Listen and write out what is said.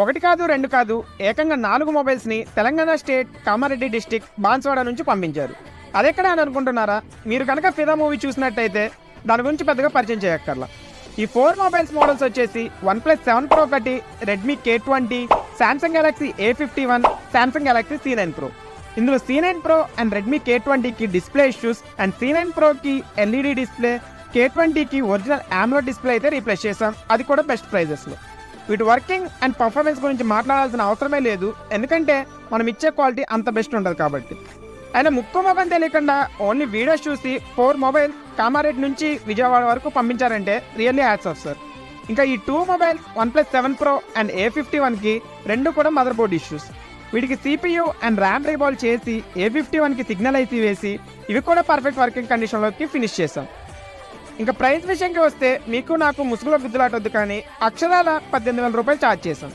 ఒకటి కాదు, రెండు కాదు, ఏకంగా 4 మొబైల్స్ని తెలంగాణ స్టేట్ కామారెడ్డి డిస్టిక్ బాన్స్వాడ నుంచి పంపించారు. అదెక్కడ అని అనుకుంటున్నారా? మీరు కనుక ఫిదా మూవీ చూసినట్టయితే దాని గురించి పెద్దగా పరిచయం చేయక్కర్లా. ఈ 4 మొబైల్స్ మోడల్స్ వచ్చేసి OnePlus 7 Pro ఒకటి, Redmi K20, Samsung Galaxy A51, Samsung Galaxy C9 Pro. ఇందులో C9 Pro అండ్ Redmi K20కి డిస్ప్లే ఇష్యూస్ అండ్ C9 Proకి ఎల్ఈడి డిస్ప్లే, K20కి ఒరిజినల్ AMOLED డిస్ప్లే అయితే రీప్లేస్ చేసాం, అది కూడా బెస్ట్ ప్రైజెస్లో. వీటి వర్కింగ్ అండ్ పర్ఫార్మెన్స్ గురించి మాట్లాడాల్సిన అవసరమే లేదు, ఎందుకంటే మనం ఇచ్చే క్వాలిటీ అంత బెస్ట్ ఉండదు కాబట్టి. అయినా ముక్కు మొఖం తెలియకుండా ఓన్లీ వీడియోస్ చూసి 4 మొబైల్ కామారెడ్డి నుంచి విజయవాడ వరకు పంపించారంటే రియల్లీ హ్యాట్స్ ఆఫ్ సార్. ఇంకా ఈ 2 మొబైల్స్ OnePlus 7 Pro అండ్ A51కి రెండు కూడా మదర్ బోర్డ్ ఇష్యూస్. వీటికి CPU అండ్ ర్యామ్ రీబాల్ చేసి A51కి సిగ్నల్ ఐసీ వేసి ఇవి కూడా పర్ఫెక్ట్ వర్కింగ్ కండిషన్లోకి ఫినిష్ చేసాం. ఇంకా ప్రైస్ విషయంకి వస్తే మీకు నాకు ముసుగులో గుద్దులాటొద్దు కానీ అక్షరాల 18,000 రూపాయలు ఛార్జ్ చేసాం.